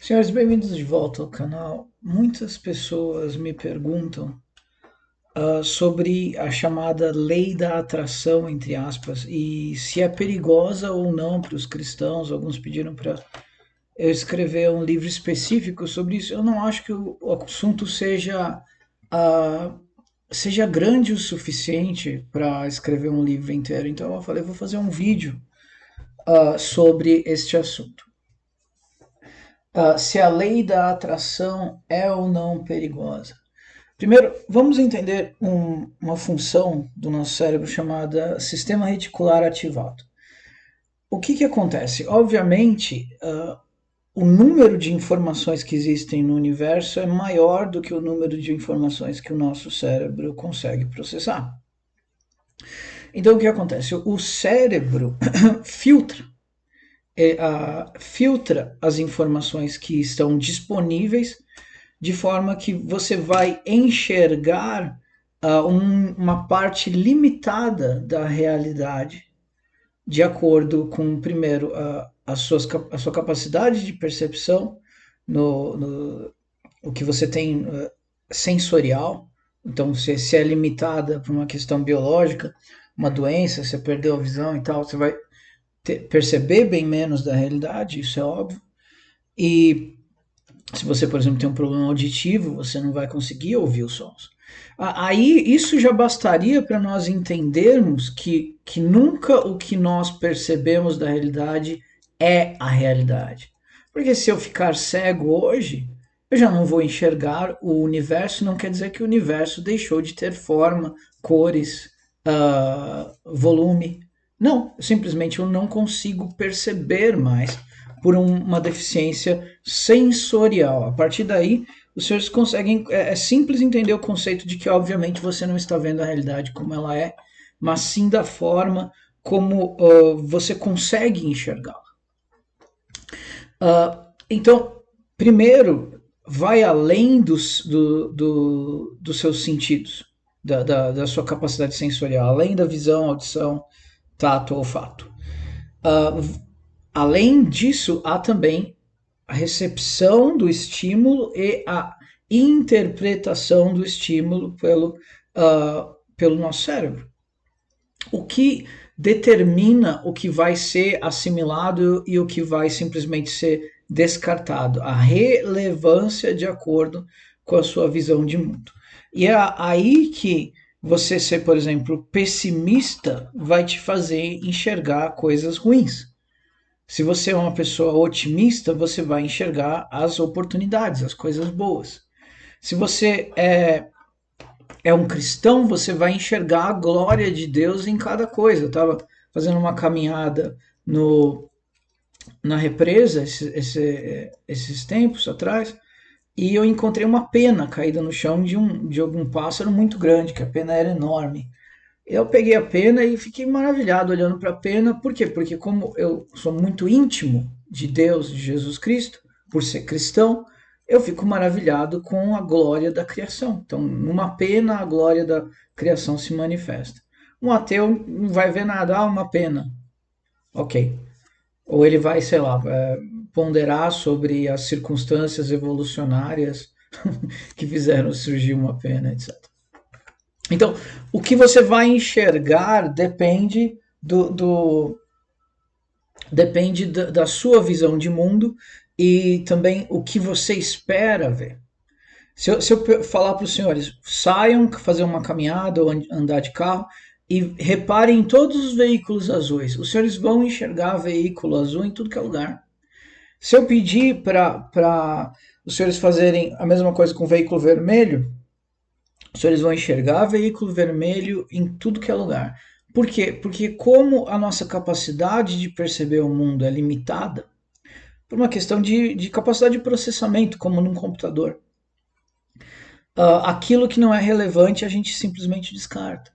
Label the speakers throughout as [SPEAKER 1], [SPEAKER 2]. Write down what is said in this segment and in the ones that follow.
[SPEAKER 1] Senhores, bem-vindos de volta ao canal. Muitas pessoas me perguntam sobre a chamada lei da atração, entre aspas, e se é perigosa ou não para os cristãos. Alguns pediram para eu escrever um livro específico sobre isso. Eu não acho que o assunto ah, seja grande o suficiente para escrever um livro inteiro. Então eu falei, vou fazer um vídeo sobre este assunto. Se a lei da atração é ou não perigosa. Primeiro, vamos entender uma função do nosso cérebro chamada sistema reticular ativado. O que acontece? Obviamente, o número de informações que existem no universo é maior do que o número de informações que o nosso cérebro consegue processar. Então, o que acontece? O cérebro filtra filtra as informações que estão disponíveis de forma que você vai enxergar uma parte limitada da realidade de acordo com, primeiro, a sua capacidade de percepção no o que você tem sensorial. Então, se é limitada por uma questão biológica, uma doença, você perdeu a visão e tal, você vai perceber bem menos da realidade, isso é óbvio. E se você, por exemplo, tem um problema auditivo, você não vai conseguir ouvir os sons. Aí isso já bastaria para nós entendermos que nunca o que nós percebemos da realidade é a realidade. Porque se eu ficar cego hoje, eu já não vou enxergar o universo, não quer dizer que o universo deixou de ter forma, cores, volume. Não, simplesmente eu não consigo perceber mais por uma deficiência sensorial. A partir daí, os senhores conseguem. É simples entender o conceito de que, obviamente, você não está vendo a realidade como ela é, mas sim da forma como você consegue enxergá-la. Então, primeiro, vai além dos seus sentidos, da sua capacidade sensorial, além da visão, audição, tato, olfato. Além disso, há também a recepção do estímulo e a interpretação do estímulo pelo nosso cérebro. O que determina o que vai ser assimilado e o que vai simplesmente ser descartado, a relevância de acordo com a sua visão de mundo. E é aí que você ser, por exemplo, pessimista vai te fazer enxergar coisas ruins. Se você é uma pessoa otimista, você vai enxergar as oportunidades, as coisas boas. Se você é um cristão, você vai enxergar a glória de Deus em cada coisa. Eu estava fazendo uma caminhada na represa esses tempos atrás e eu encontrei uma pena caída no chão de algum pássaro muito grande, que a pena era enorme. Eu peguei a pena e fiquei maravilhado olhando para a pena. Por quê? Porque como eu sou muito íntimo de Deus, de Jesus Cristo, por ser cristão, eu fico maravilhado com a glória da criação. Então, numa pena, a glória da criação se manifesta. Um ateu não vai ver nada, uma pena. Ok. Ou ele vai, sei lá, ponderar sobre as circunstâncias evolucionárias que fizeram surgir uma pena, etc. Então, o que você vai enxergar depende da sua visão de mundo e também o que você espera ver. Se eu falar para os senhores, saiam fazer uma caminhada ou andar de carro e reparem em todos os veículos azuis, os senhores vão enxergar veículo azul em tudo que é lugar. Se eu pedir para os senhores fazerem a mesma coisa com veículo vermelho, os senhores vão enxergar veículo vermelho em tudo que é lugar. Por quê? Porque como a nossa capacidade de perceber o mundo é limitada, por uma questão de capacidade de processamento, como num computador, aquilo que não é relevante a gente simplesmente descarta.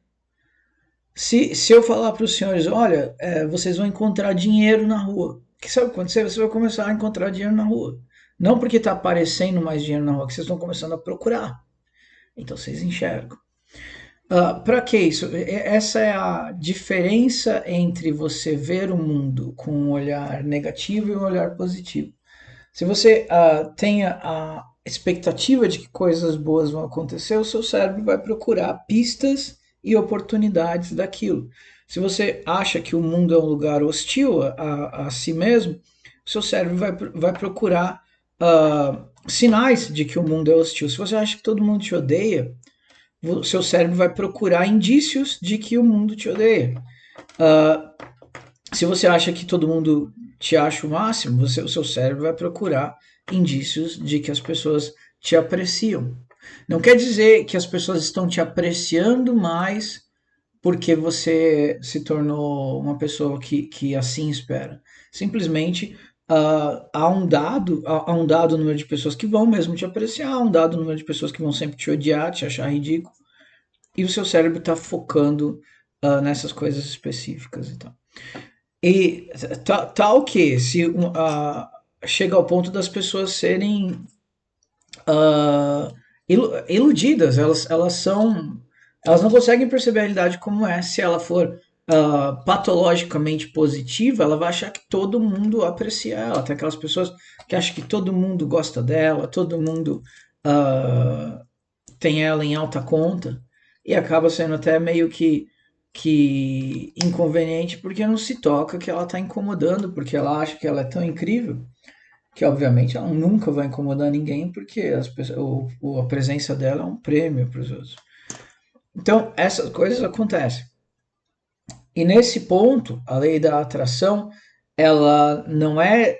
[SPEAKER 1] Se eu falar para os senhores, olha, vocês vão encontrar dinheiro na rua, o que sabe acontecer? Você vai começar a encontrar dinheiro na rua. Não porque está aparecendo mais dinheiro na rua, que vocês estão começando a procurar. Então vocês enxergam. Para que isso? Essa é a diferença entre você ver o mundo com um olhar negativo e um olhar positivo. Se você tem a expectativa de que coisas boas vão acontecer, o seu cérebro vai procurar pistas e oportunidades daquilo. Se você acha que o mundo é um lugar hostil a si mesmo, o seu cérebro vai procurar sinais de que o mundo é hostil. Se você acha que todo mundo te odeia, o seu cérebro vai procurar indícios de que o mundo te odeia. Uh, Se você acha que todo mundo te acha o máximo, o seu cérebro vai procurar indícios de que as pessoas te apreciam. Não quer dizer que as pessoas estão te apreciando mais porque você se tornou uma pessoa que assim espera. Simplesmente há um dado número de pessoas que vão mesmo te apreciar, há um dado número de pessoas que vão sempre te odiar, te achar ridículo, e o seu cérebro está focando nessas coisas específicas e tal. E tal que se chega ao ponto das pessoas serem iludidas, elas não conseguem perceber a realidade como é. Se ela for patologicamente positiva, ela vai achar que todo mundo aprecia ela. Tem aquelas pessoas que acham que todo mundo gosta dela, todo mundo tem ela em alta conta, e acaba sendo até meio que inconveniente porque não se toca que ela está incomodando, porque ela acha que ela é tão incrível que obviamente ela nunca vai incomodar ninguém porque a presença dela é um prêmio para os outros. Então essas coisas acontecem. E nesse ponto, a lei da atração ela não é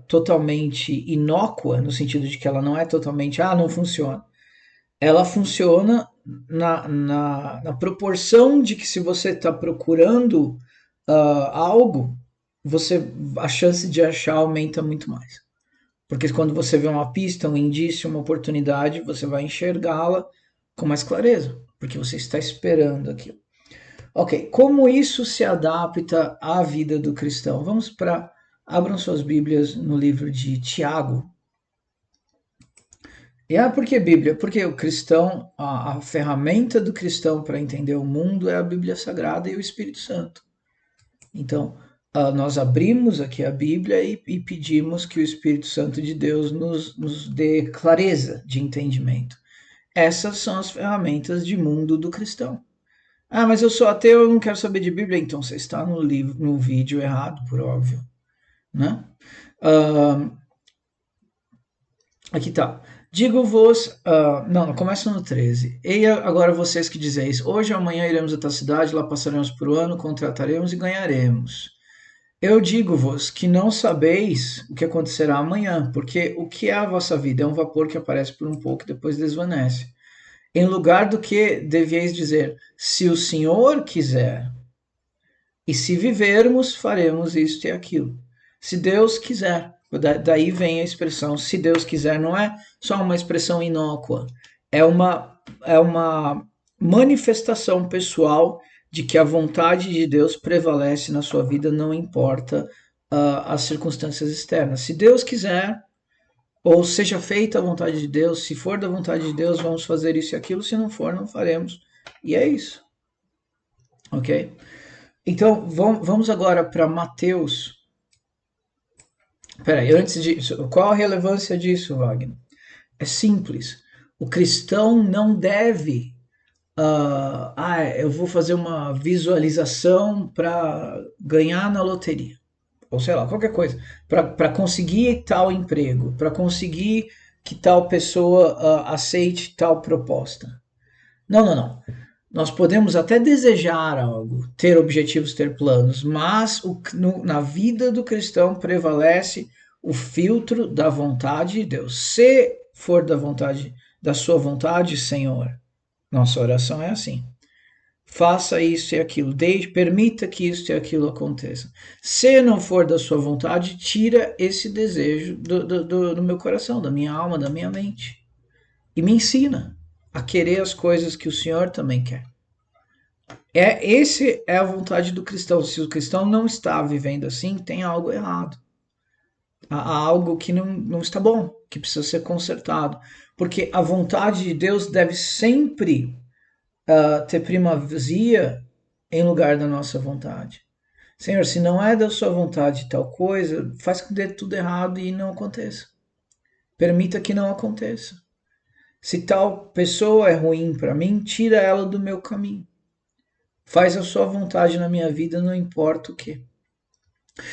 [SPEAKER 1] totalmente inócua, no sentido de que ela não é totalmente, não funciona. Ela funciona na proporção de que se você está procurando algo, a chance de achar aumenta muito mais. Porque quando você vê uma pista, um indício, uma oportunidade, você vai enxergá-la com mais clareza, porque você está esperando aquilo. Ok, como isso se adapta à vida do cristão? Vamos para. Abram suas Bíblias no livro de Tiago. E por que Bíblia? Porque o cristão, a ferramenta do cristão para entender o mundo é a Bíblia Sagrada e o Espírito Santo. Então, nós abrimos aqui a Bíblia e pedimos que o Espírito Santo de Deus nos dê clareza de entendimento. Essas são as ferramentas de mundo do cristão. Mas eu sou ateu, eu não quero saber de Bíblia. Então você está no vídeo errado, por óbvio. Né? Aqui tá. Digo-vos, não, começa no 13. Eia agora vocês que dizeis, hoje ou amanhã iremos a tal cidade, lá passaremos por um ano, contrataremos e ganharemos. Eu digo-vos que não sabeis o que acontecerá amanhã, porque o que é a vossa vida? É um vapor que aparece por um pouco e depois desvanece. Em lugar do que devieis dizer, se o Senhor quiser, e se vivermos, faremos isto e aquilo. Se Deus quiser. Daí vem a expressão se Deus quiser, não é só uma expressão inócua, é uma manifestação pessoal de que a vontade de Deus prevalece na sua vida, não importa as circunstâncias externas. Se Deus quiser, ou seja feita a vontade de Deus, se for da vontade de Deus, vamos fazer isso e aquilo, se não for, não faremos. E é isso. Ok? Então, vamos agora para Mateus. Peraí, antes disso, qual a relevância disso, Wagner? É simples. O cristão não deve. Eu vou fazer uma visualização para ganhar na loteria. Ou sei lá, qualquer coisa. Para conseguir tal emprego, para conseguir que tal pessoa aceite tal proposta. Não, não, não. Nós podemos até desejar algo, ter objetivos, ter planos, mas na vida do cristão prevalece o filtro da vontade de Deus. Se for da sua vontade, Senhor, nossa oração é assim. Faça isso e aquilo, permita que isso e aquilo aconteça. Se não for da sua vontade, tira esse desejo do meu coração, da minha alma, da minha mente. E me ensina a querer as coisas que o Senhor também quer. Esse é a vontade do cristão. Se o cristão não está vivendo assim, tem algo errado. Há algo que não está bom, que precisa ser consertado. Porque a vontade de Deus deve sempre ter primazia em lugar da nossa vontade. Senhor, se não é da sua vontade tal coisa, faz com que dê tudo errado e não aconteça. permita que não aconteça. Se tal pessoa é ruim para mim, tira ela do meu caminho. Faz a sua vontade na minha vida, não importa o que.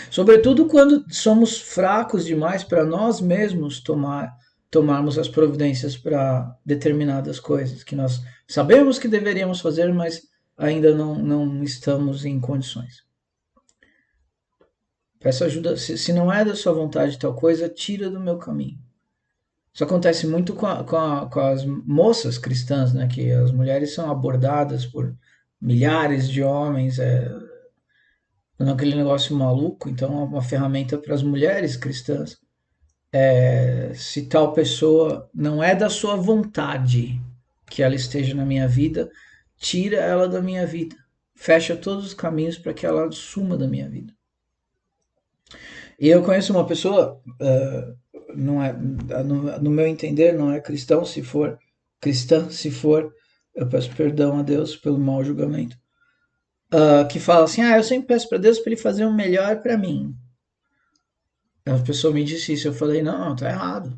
[SPEAKER 1] Sobretudo quando somos fracos demais para nós mesmos tomarmos as providências para determinadas coisas que nós sabemos que deveríamos fazer, mas ainda não estamos em condições. Peça ajuda. Se não é da sua vontade tal coisa, tira do meu caminho. Isso acontece muito com as moças cristãs, né? Que as mulheres são abordadas por milhares de homens, naquele negócio maluco. Então, é uma ferramenta para as mulheres cristãs. Se tal pessoa não é da sua vontade que ela esteja na minha vida, tira ela da minha vida. Fecha todos os caminhos para que ela suma da minha vida. E eu conheço uma pessoa, não é, no meu entender, não é cristão, se for cristã, se for, eu peço perdão a Deus pelo mau julgamento, que fala assim, eu sempre peço para Deus para ele fazer o melhor para mim. A pessoa me disse isso, eu falei, não, tá errado.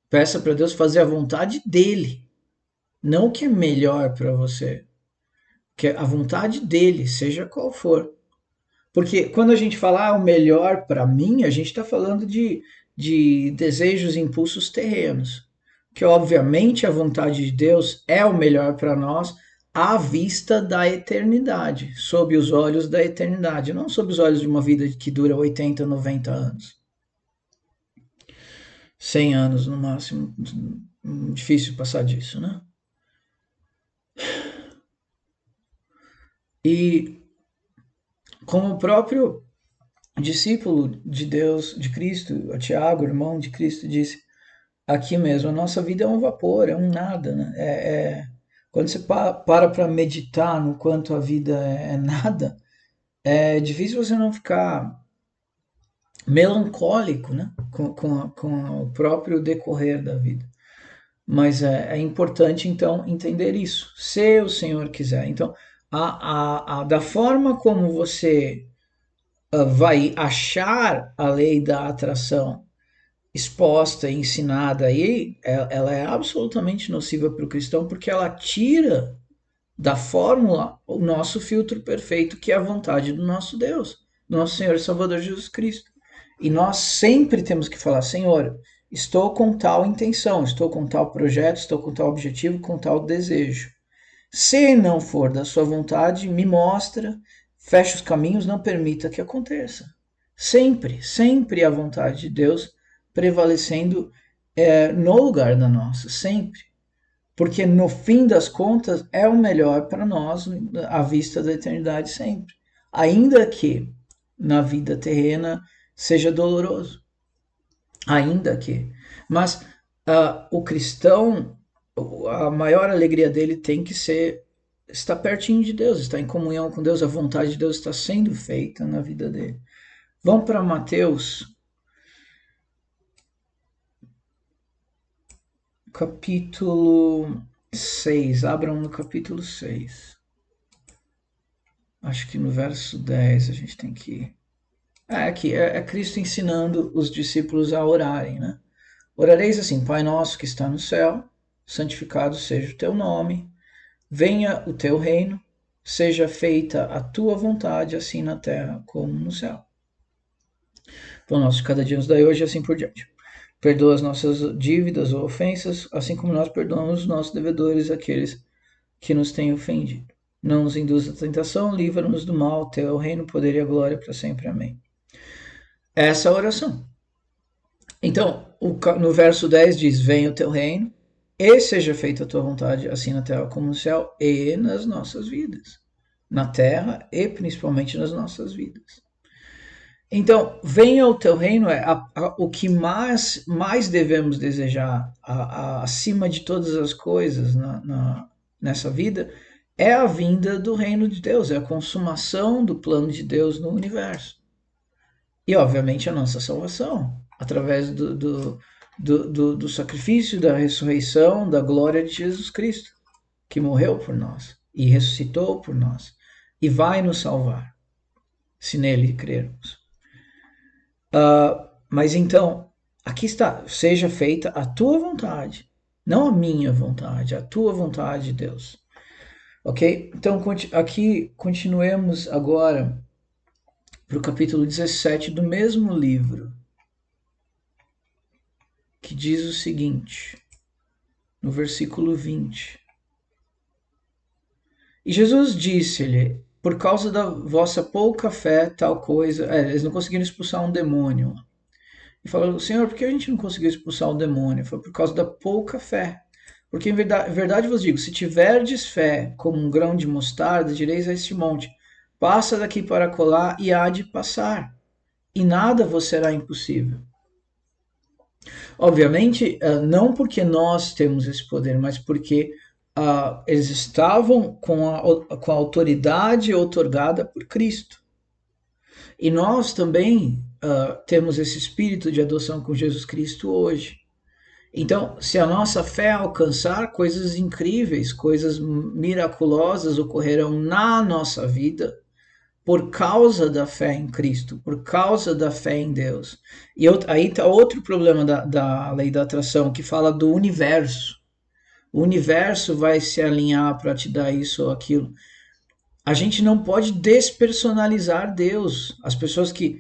[SPEAKER 1] Peça para Deus fazer a vontade dele, não o que é melhor para você, que é a vontade dele, seja qual for. Porque quando a gente fala o melhor para mim, a gente está falando de desejos e impulsos terrenos. Que obviamente a vontade de Deus é o melhor para nós à vista da eternidade, sob os olhos da eternidade, não sob os olhos de uma vida que dura 80, 90 anos. 100 anos no máximo, difícil passar disso, né? E como o próprio discípulo de Deus, de Cristo, Tiago, irmão de Cristo, disse aqui mesmo, a nossa vida é um vapor, é um nada, né? Quando você para meditar no quanto a vida é nada, é difícil você não ficar melancólico, né? Com o próprio decorrer da vida. Mas é importante, então, entender isso, se o Senhor quiser. Então, da forma como você vai achar a lei da atração exposta e ensinada aí, ela é absolutamente nociva para o cristão porque ela tira da fórmula o nosso filtro perfeito, que é a vontade do nosso Deus, do nosso Senhor e Salvador Jesus Cristo. E nós sempre temos que falar, Senhor, estou com tal intenção, estou com tal projeto, estou com tal objetivo, com tal desejo. Se não for da sua vontade, me mostra, feche os caminhos, não permita que aconteça. Sempre, sempre a vontade de Deus prevalecendo no lugar da nossa, sempre. Porque no fim das contas é o melhor para nós à vista da eternidade sempre. Ainda que na vida terrena seja doloroso. Ainda que. Mas o cristão, a maior alegria dele tem que ser estar pertinho de Deus, estar em comunhão com Deus, a vontade de Deus está sendo feita na vida dele. Vamos para Mateus, capítulo 6. Abram no capítulo 6. Acho que no verso 10 a gente tem que ir. Aqui é Cristo ensinando os discípulos a orarem, né? Orareis assim, Pai nosso que está no céu, santificado seja o teu nome, venha o teu reino, seja feita a tua vontade, assim na terra como no céu. Pão nosso de cada dia nos dai hoje e assim por diante. Perdoa as nossas dívidas ou ofensas, assim como nós perdoamos os nossos devedores, aqueles que nos têm ofendido. Não nos induz à tentação, livra-nos do mal, teu é o reino, o poder e a glória para sempre. Amém. Essa é a oração. Então, no verso 10 diz, venha o teu reino, e seja feita a tua vontade, assim na terra como no céu, e nas nossas vidas. Na terra e principalmente nas nossas vidas. Então, venha o teu reino o que mais devemos desejar acima de todas as coisas nessa vida, é a vinda do reino de Deus, é a consumação do plano de Deus no universo. E, obviamente, a nossa salvação, através do sacrifício, da ressurreição, da glória de Jesus Cristo, que morreu por nós e ressuscitou por nós e vai nos salvar, se nele crermos. Mas então, Aqui está, seja feita a tua vontade, não a minha vontade, a tua vontade, Deus. Ok? Então, aqui continuemos agora para o capítulo 17 do mesmo livro, que diz o seguinte, no versículo 20. E Jesus disse-lhe, por causa da vossa pouca fé, tal coisa. Eles não conseguiram expulsar um demônio. E falou, Senhor, por que a gente não conseguiu expulsar o demônio? Foi por causa da pouca fé. Porque em verdade vos digo, se tiverdes fé como um grão de mostarda, direis a este monte, passa daqui para colar e há de passar, e nada vos será impossível. Obviamente, não porque nós temos esse poder, mas porque eles estavam com a autoridade outorgada por Cristo. E nós também temos esse espírito de adoção com Jesus Cristo hoje. Então, se a nossa fé alcançar, coisas incríveis, coisas miraculosas ocorrerão na nossa vida por causa da fé em Cristo, por causa da fé em Deus. E aí está outro problema da lei da atração, que fala do universo. O universo vai se alinhar para te dar isso ou aquilo. A gente não pode despersonalizar Deus. As pessoas que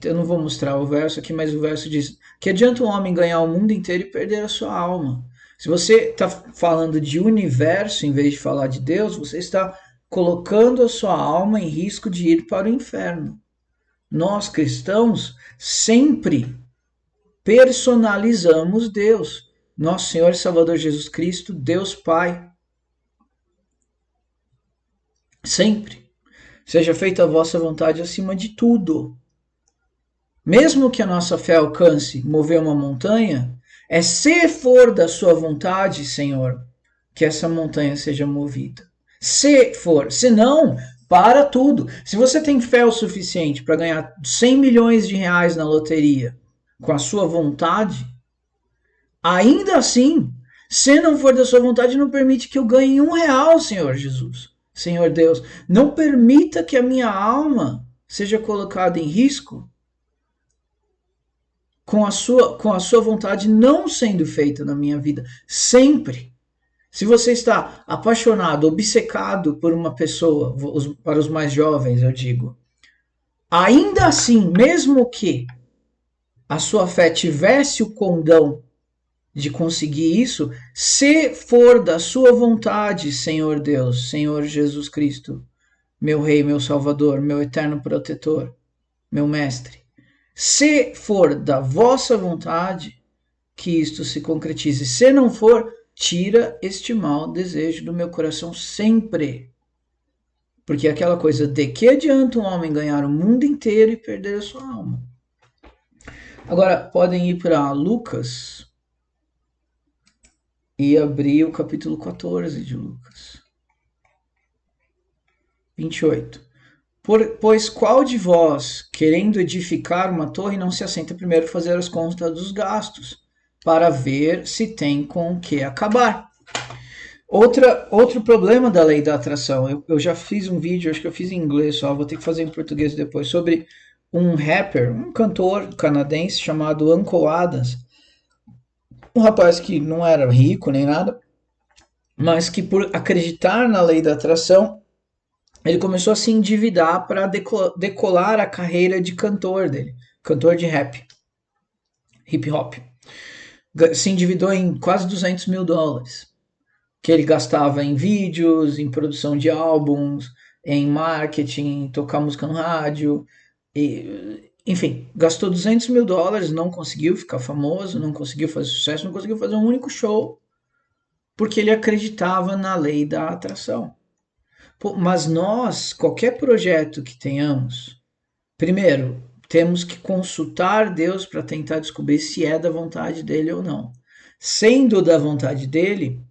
[SPEAKER 1] eu não vou mostrar o verso aqui, mas o verso diz que adianta um homem ganhar o mundo inteiro e perder a sua alma. Se você está falando de universo em vez de falar de Deus, você está colocando a sua alma em risco de ir para o inferno. Nós cristãos sempre personalizamos Deus. Nosso Senhor e Salvador Jesus Cristo, Deus Pai. Sempre. Seja feita a vossa vontade acima de tudo. Mesmo que a nossa fé alcance mover uma montanha, se for da sua vontade, Senhor, que essa montanha seja movida. Se for, se não, para tudo. Se você tem fé o suficiente para ganhar 100 milhões de reais na loteria com a sua vontade, ainda assim, se não for da sua vontade, não permite que eu ganhe R$ 1, Senhor Jesus. Senhor Deus, não permita que a minha alma seja colocada em risco com a sua vontade não sendo feita na minha vida, sempre. Se você está apaixonado, obcecado por uma pessoa, para os mais jovens eu digo, ainda assim, mesmo que a sua fé tivesse o condão de conseguir isso, se for da sua vontade, Senhor Deus, Senhor Jesus Cristo, meu Rei, meu Salvador, meu eterno protetor, meu Mestre, se for da vossa vontade que isto se concretize, se não for, tira este mau desejo do meu coração sempre. Porque é aquela coisa de que adianta um homem ganhar o mundo inteiro e perder a sua alma. Agora, podem ir para Lucas e abrir o capítulo 14 de Lucas. 28. Pois qual de vós, querendo edificar uma torre, não se assenta primeiro fazer as contas dos gastos, para ver se tem com o que acabar? Outro problema da lei da atração, eu já fiz um vídeo, acho que eu fiz em inglês só, vou ter que fazer em português depois, sobre um rapper, um cantor canadense chamado Uncle Adams, um rapaz que não era rico nem nada, mas que por acreditar na lei da atração, ele começou a se endividar para decolar a carreira de cantor dele, cantor de rap, hip hop. Se endividou em quase $200 mil, que ele gastava em vídeos, em produção de álbuns, em marketing, em tocar música no rádio, enfim, gastou $200 mil, não conseguiu ficar famoso, não conseguiu fazer sucesso, não conseguiu fazer um único show, porque ele acreditava na lei da atração. Mas nós, qualquer projeto que tenhamos, primeiro, temos que consultar Deus para tentar descobrir se é da vontade dele ou não. Sendo da vontade dele,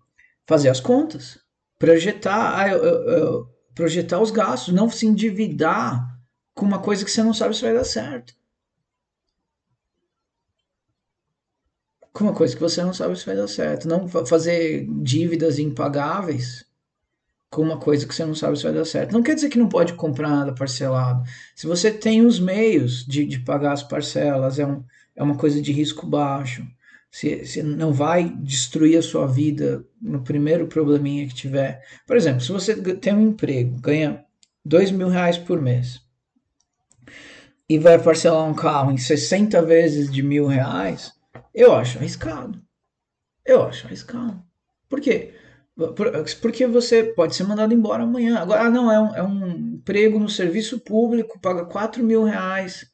[SPEAKER 1] fazer as contas, projetar os gastos, não se endividar com uma coisa que você não sabe se vai dar certo. Com uma coisa que você não sabe se vai dar certo. Não fazer dívidas impagáveis com uma coisa que você não sabe se vai dar certo. Não quer dizer que não pode comprar nada parcelado. Se você tem os meios de pagar as parcelas, é é uma coisa de risco baixo, se não vai destruir a sua vida no primeiro probleminha que tiver. Por exemplo, se você tem um emprego, ganha R$ 2.000 por mês e vai parcelar um carro em 60 vezes de R$ 1.000, eu acho arriscado. Eu acho arriscado. Por quê? Porque você pode ser mandado embora amanhã. Agora, não, é um emprego no serviço público, paga R$ 4.000.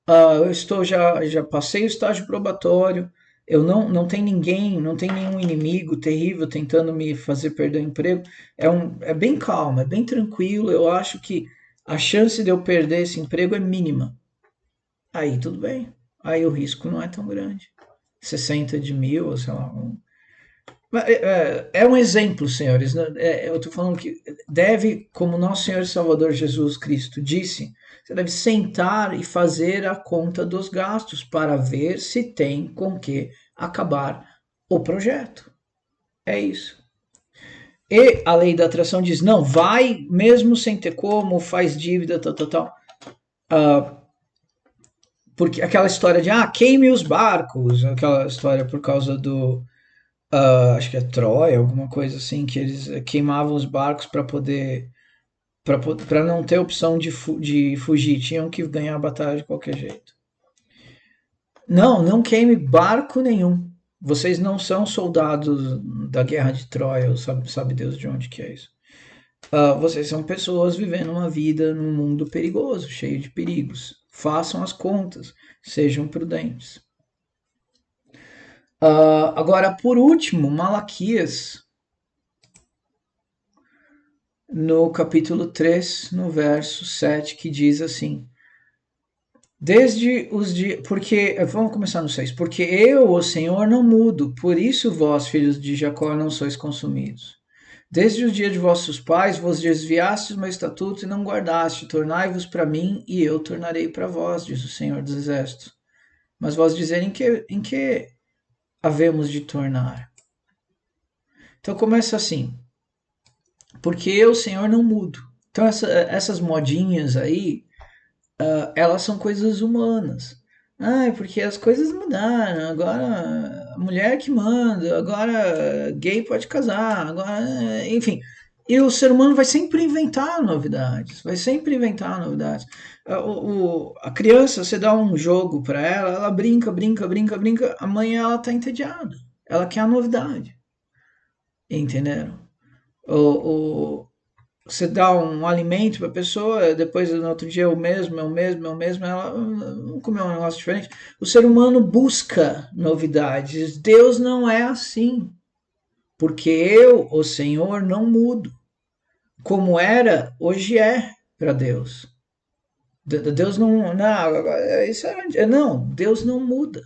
[SPEAKER 1] Eu já passei o estágio probatório. Eu não tem ninguém, não tem nenhum inimigo terrível tentando me fazer perder o emprego. É bem calmo, é bem tranquilo. Eu acho que a chance de eu perder esse emprego é mínima. Aí tudo bem. Aí o risco não é tão grande. 60 de mil, sei lá, é um exemplo, senhores. Né? Eu estou falando que deve, como nosso Senhor e Salvador Jesus Cristo disse, você deve sentar e fazer a conta dos gastos para ver se tem com que acabar o projeto. É isso. E a lei da atração diz, não, vai mesmo sem ter como, faz dívida, tal, tal, tal. Porque aquela história de, queime os barcos, aquela história por causa do, acho que é Troia, alguma coisa assim, que eles queimavam os barcos para não ter opção de fugir, tinham que ganhar a batalha de qualquer jeito. Não queime barco nenhum. Vocês não são soldados da guerra de Troia, sabe Deus de onde que é isso. Vocês são pessoas vivendo uma vida num mundo perigoso, cheio de perigos. Façam as contas, sejam prudentes. Agora, por último, Malaquias, no capítulo 3, no verso 7, que diz assim: Desde os dias. Porque. Vamos começar no 6. Porque eu, o Senhor, não mudo, por isso vós, filhos de Jacó, não sois consumidos. Desde o dia de vossos pais vos desviastes do meu estatuto e não guardaste. Tornai-vos para mim, e eu tornarei para vós, diz o Senhor dos Exércitos. Mas vós dizerem em que havemos de tornar? Então começa assim. Porque eu, Senhor, não mudo. Então essas modinhas aí, elas são coisas humanas. É porque as coisas mudaram, agora a mulher que manda, agora gay pode casar, agora, enfim. E o ser humano vai sempre inventar novidades, vai sempre inventar novidades. A criança, você dá um jogo para ela, ela brinca, brinca, brinca, brinca, amanhã ela tá entediada, ela quer a novidade, entenderam? O, você dá um alimento para a pessoa, depois no outro dia é o mesmo, ela comeu um negócio diferente. O ser humano busca novidades. Deus não é assim. Porque eu, o Senhor, não mudo. Como era, hoje é para Deus. Deus não, Deus não muda.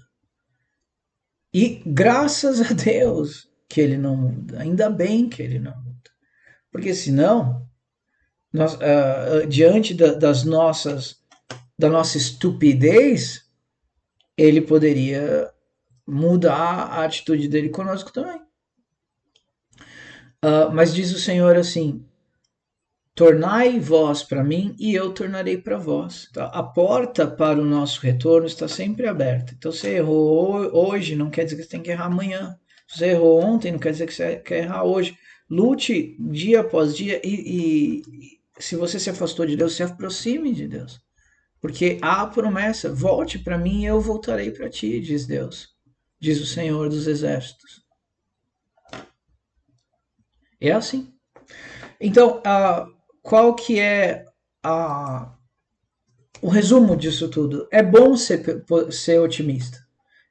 [SPEAKER 1] E graças a Deus que ele não muda. Ainda bem que ele não muda. Porque senão diante da nossa estupidez, ele poderia mudar a atitude dele conosco também. Mas diz o Senhor assim: tornai vós para mim e eu tornarei para vós. Tá? A porta para o nosso retorno está sempre aberta. Então, você errou hoje, não quer dizer que você tem que errar amanhã. Se você errou ontem, não quer dizer que você quer errar hoje. Lute dia após dia e se você se afastou de Deus, se aproxime de Deus. Porque há a promessa: volte para mim e eu voltarei para ti, diz Deus. Diz o Senhor dos Exércitos. É assim. Então, qual que é o resumo disso tudo? É bom ser otimista.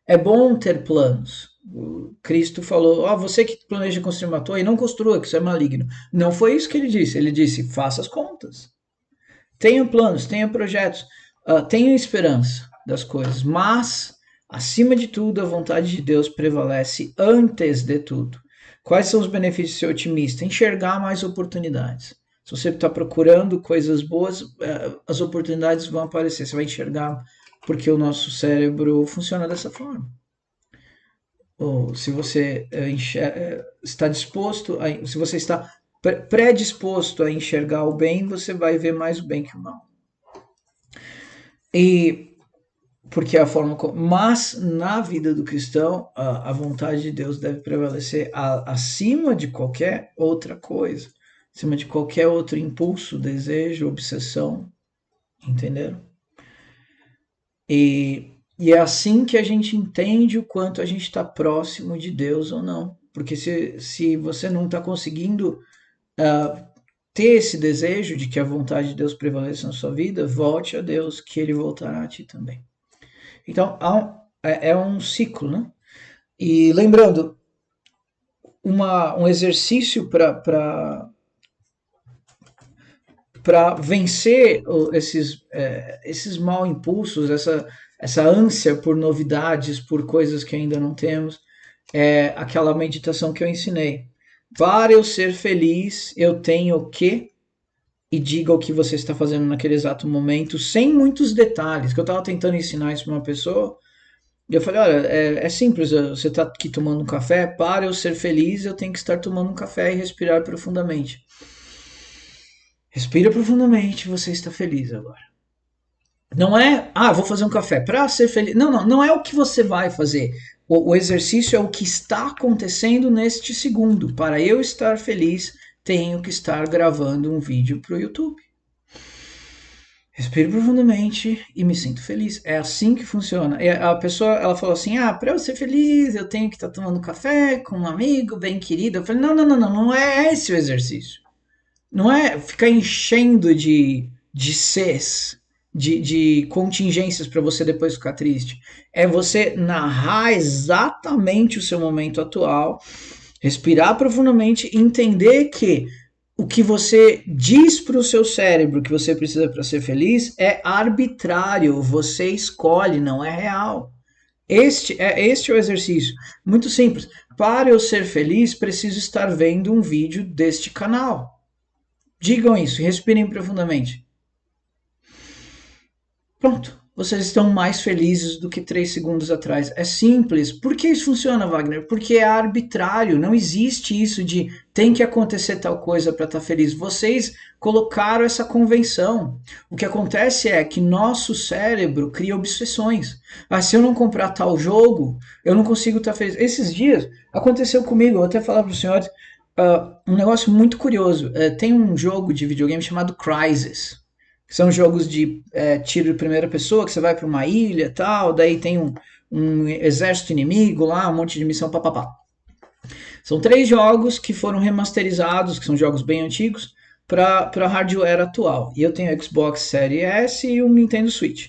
[SPEAKER 1] É bom ter planos. O Cristo falou: você que planeja construir uma torre, não construa, que isso é maligno. Não foi isso que ele disse. Ele disse: faça as contas. Tenha planos, tenha projetos, tenha esperança das coisas. Mas, acima de tudo, a vontade de Deus prevalece antes de tudo. Quais são os benefícios de ser otimista? Enxergar mais oportunidades. Se você está procurando coisas boas, as oportunidades vão aparecer. Você vai enxergar porque o nosso cérebro funciona dessa forma. Ou se você está disposto, se você está predisposto a enxergar o bem, você vai ver mais o bem que o mal. E porque é a forma como... Mas na vida do cristão, a vontade de Deus deve prevalecer acima de qualquer outra coisa, acima de qualquer outro impulso, desejo, obsessão, entenderam? E é assim que a gente entende o quanto a gente está próximo de Deus ou não. Porque se você não está conseguindo ter esse desejo de que a vontade de Deus prevaleça na sua vida, volte a Deus, que Ele voltará a ti também. Então, é um ciclo, né? E lembrando, um exercício para vencer esses mal impulsos, essa ânsia por novidades, por coisas que ainda não temos, é aquela meditação que eu ensinei. Para eu ser feliz, eu tenho que, e diga o que você está fazendo naquele exato momento, sem muitos detalhes, que eu estava tentando ensinar isso para uma pessoa, e eu falei, olha, é simples, você está aqui tomando um café, para eu ser feliz, eu tenho que estar tomando um café e respirar profundamente. Respira profundamente, você está feliz agora. Não é, vou fazer um café para ser feliz. Não é o que você vai fazer. O exercício é o que está acontecendo neste segundo. Para eu estar feliz, tenho que estar gravando um vídeo para o YouTube. Respiro profundamente e me sinto feliz. É assim que funciona. E a pessoa, ela falou assim, para eu ser feliz, eu tenho que estar tomando café com um amigo bem querido. Eu falei, não é esse o exercício. Não é ficar enchendo de Cs, de contingências para você depois ficar triste. É você narrar exatamente o seu momento atual, respirar profundamente e entender que o que você diz para o seu cérebro que você precisa para ser feliz é arbitrário, você escolhe, não é real. Este é o exercício. Muito simples. Para eu ser feliz, preciso estar vendo um vídeo deste canal. Digam isso, respirem profundamente. Pronto, vocês estão mais felizes do que 3 segundos atrás. É simples. Por que isso funciona, Wagner? Porque é arbitrário. Não existe isso de tem que acontecer tal coisa para estar feliz. Vocês colocaram essa convenção. O que acontece é que nosso cérebro cria obsessões. Se eu não comprar tal jogo, eu não consigo estar feliz. Esses dias aconteceu comigo, eu vou até falar para os senhores, um negócio muito curioso. Tem um jogo de videogame chamado Crysis. São jogos de tiro de primeira pessoa, que você vai para uma ilha e tal, daí tem um exército inimigo lá, um monte de missão, papapá. São 3 jogos que foram remasterizados, que são jogos bem antigos, para hardware atual. E eu tenho Xbox Series S e um Nintendo Switch.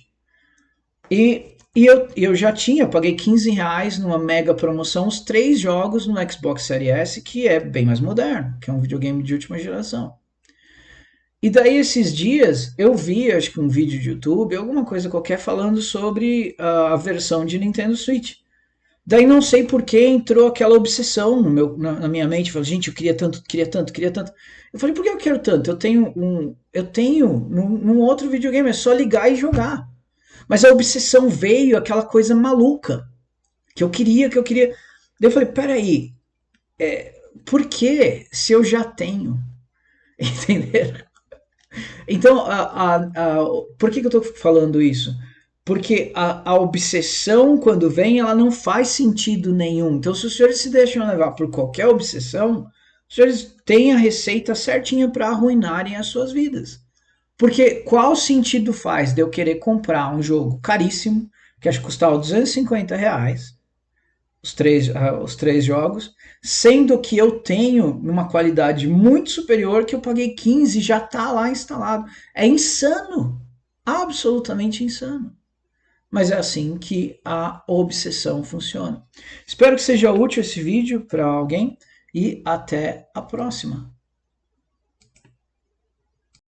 [SPEAKER 1] E eu já paguei R$ 15 numa mega promoção, os 3 jogos no Xbox Series S, que é bem mais moderno, que é um videogame de última geração. E daí esses dias eu vi, acho que um vídeo de YouTube, alguma coisa qualquer, falando sobre a versão de Nintendo Switch. Daí não sei por que entrou aquela obsessão na minha mente. Falei, gente, eu queria tanto, queria tanto, queria tanto. Eu falei, por que eu quero tanto? Eu tenho num outro videogame, é só ligar e jogar. Mas a obsessão veio, aquela coisa maluca, que eu queria. Daí eu falei, peraí, por que se eu já tenho? Entenderam? Então, por que eu estou falando isso? Porque a obsessão, quando vem, ela não faz sentido nenhum. Então, se os senhores se deixam levar por qualquer obsessão, os senhores têm a receita certinha para arruinarem as suas vidas. Porque qual sentido faz de eu querer comprar um jogo caríssimo, que acho que custava R$ 250, os três jogos, sendo que eu tenho uma qualidade muito superior que eu paguei 15 e já está lá instalado. É insano, absolutamente insano. Mas é assim que a obsessão funciona. Espero que seja útil esse vídeo para alguém e até a próxima.